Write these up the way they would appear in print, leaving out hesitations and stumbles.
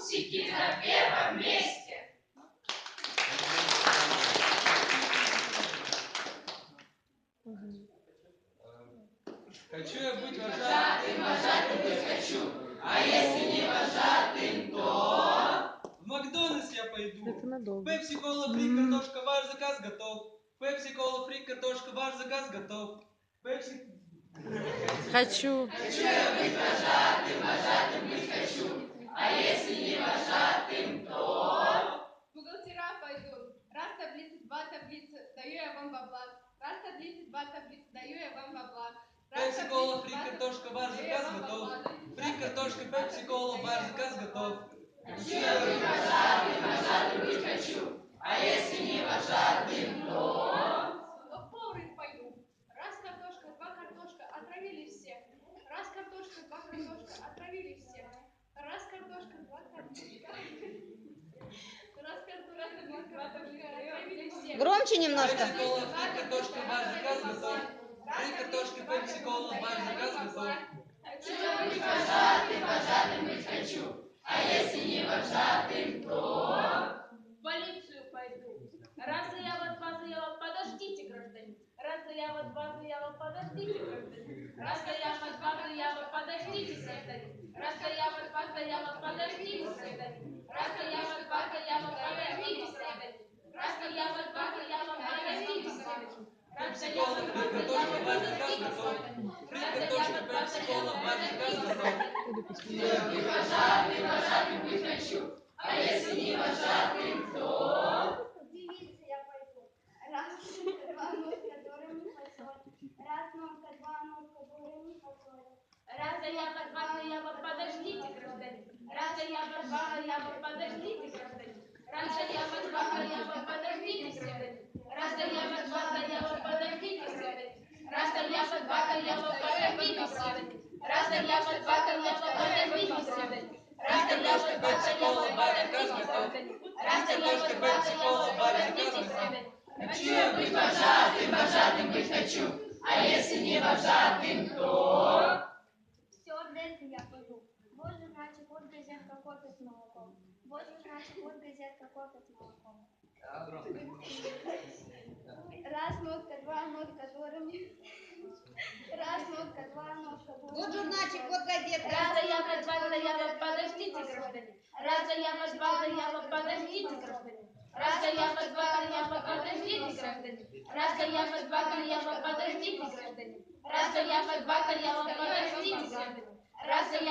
пупсики на первом месте. Хочу я быть Вожатым, вожатым быть хочу. А если не вожатым, то... В Макдональдс я пойду. Пепси, кола, фри, картошка, ваш заказ готов. Пепси, кола, фри, картошка, ваш заказ готов. Пепси... Хочу. Хочу я быть вожатым, вожатым быть хочу. А если не вожатым, то... Бухгалтера пойдут. Раз таблица, два таблица, даю я вам бабла. Раз таблица, два таблица, даю я вам бабла. Пепси, кола, фри, картошка, ваш заказ готов. Фри, картошка, пепси, кола, ваш заказ готов. Хочу я быть вожатым, вожатым быть хочу. А если не вожатым, то... В повары пойду. Раз картошка, два картошка, отравили все. Раз картошка, два картошка, отравили все. Раз картошка, два картошка. Раз картошка, два картошка, отравили все. Громче немножко. Пепси, кола, фри, картошка, ваш заказ готов. Фри, картошка, пепси, кола, ваш заказ готов. Хочу я быть вожатым, вожатым быть хочу. А если не вожатым, то... В полицию пойду. Раз заява, два заява, подождите, гражданин. Раз заява, два заява, подождите, гражданин. Раз заява, два заява, подождите, гражданин. Раз заява, два заява, подождите, гражданин. Раз заява, два заява, подождите, гражданин. Раз заява, два заява, подождите, гражданин. Пепси, кола, фри, картошка, ваш заказ готов. Фри, картошка, пепси, кола, ваш заказ готов. Хочу я быть вожатым, вожатым быть хочу. А если не вожатым, то... Девица я пойду. Раз ножка, два ножка, которая не фасоль. Раз ножка, два ножка, которая не фасоль. Раз заява, два заява, подождите, гражданин. Раз заява, два заява, подождите, гражданин. Раз заява, два заява, подождите, гражданин. Раз заява, два заява, подождите, гражданин. Раз заява, два заява, подождите, гражданин. Раз заява, два заява, подождите, гражданин. Раз заява, два заява, подождите, гражданин. Раз заява, два заява, подождите, гражданин. Хочу я быть вожатым, вожатым быть хочу. А если не вожатым, то... Все, дельта я пойду. Вот же, значит, вот газетка кофе с молоком. Вот же, значит, вот газетка кофе с молоком. Раз нотка, два нотка, дорами. Раз нотка, два нотка, дорами. Вот журнальчик, вот газетка. Раз заява, два заява, подождите, гражданин. Раз заява, два заява, подождите, гражданин. Раз заява, два заява, подождите, гражданин. Раз заява, два заява, подождите, гражданин. Раз заява, два заява, подождите, гражданин. Раз заява,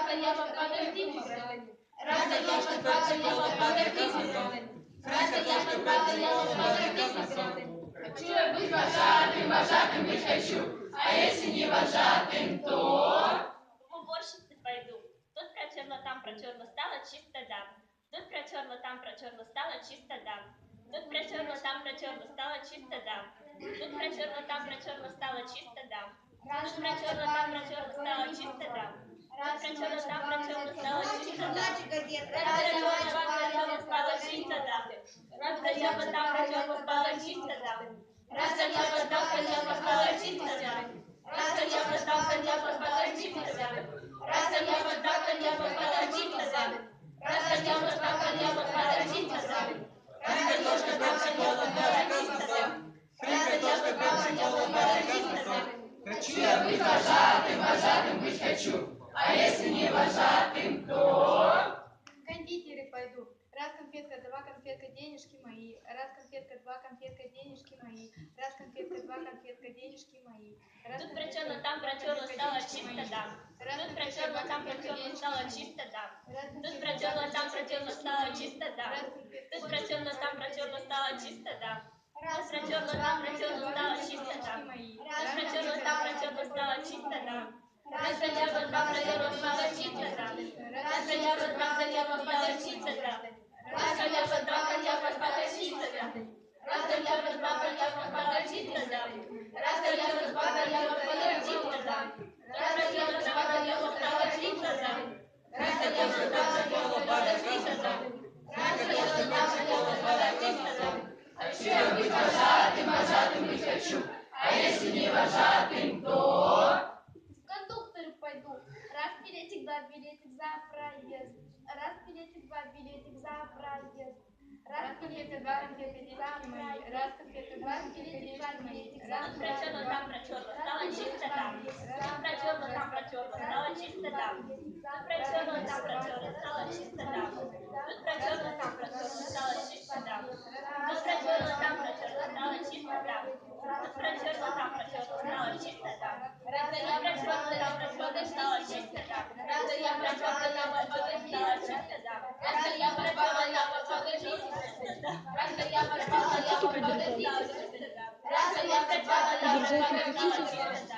два заява, подождите, гражданин. Раз заява, два заява, подождите, гражданин. Раз заява, два заява, подождите, гражданин. Хочу я быть вожатым, вожатым быть хочу. А если не вожатым, то... В уборщице пойду. Тут протерло, там протерло, стало чисто, да. Тут протерло, там протерло, стало чисто, да. Тут протерло, там протерло, стало чисто, да. Тут протерло, там протерло, стало чисто, да. Тут протерло, там протерло, стало чисто, да. Тут протерло, там протерло, стало чисто, да. Раз протерло, два протерло, стало чисто, да. Раз заява, там протерло, стало чисто, да. Раз заява, там протерло, стало чисто, да. Раз заява, там заява, подождите, да. Раз заява, там заява, подождите, да. Раз заява, там заява, подождите, да. Раз заява, там заява, подождите, да. Раз заява, там заява, подождите, да. Хочу я быть вожатым, вожатым быть хочу. А если не вожатым, то... В кондитеры пойду. Раз конфетка, два конфетка, денежки мои. Раз конфетка, два конфетка, денежки мои. Раз конфетка, два конфетка, денежки мои. Тут протерло, там протерло, стало чисто, да. Тут протерло, там протерло, стало чисто, да. Тут протерло, там протерло, стало чисто, да. Тут протерло, там протерло, стало чисто, да. Тут протерло, там протерло, стало чисто, да. Тут протерло, там протерло, стало чисто, да. Раз заява, два заява, стало чисто, да. Раз заява, два заява, стало чисто, да. Раз заява, два заява, стало чисто, да. Раз заява, два заява, стало чисто, да. Раз заява, два заява, подождите, да. Раз заява, два заява, стало чисто, да. Раз заява, два заява, подождите, да. Раз заява, два заява, подождите, да. Хочу я быть вожатым, вожатым быть хочу. А если не вожатым, то... В билетик, два билетик за проезд. Раз билетик, два билетик за проезд. Раз билетик, два билетик за проезд. Раз билетик, два билетик за билетик за Тут прочерно, там прочерно, стало чисто там. Тут прочерно, там прочерно, стало чисто там. Тут прочерно, там прочерно, стало чисто там. Тут прочерно, там прочерно, стало чисто там. Тут прочерно, там прочерно, стало чисто там. Тут прочерно, там прочерно, стало чисто там. Раз я Прочерно, там прочерно, стало чисто там. Раз я Прочерно, там прочерно, стало чисто там. Раз я Прочерно, я там прочерно, стало чисто там. Раз я Прочерно, там прочерно, стало чисто там. Раз я Прочерно, там прочерно, стало чисто там.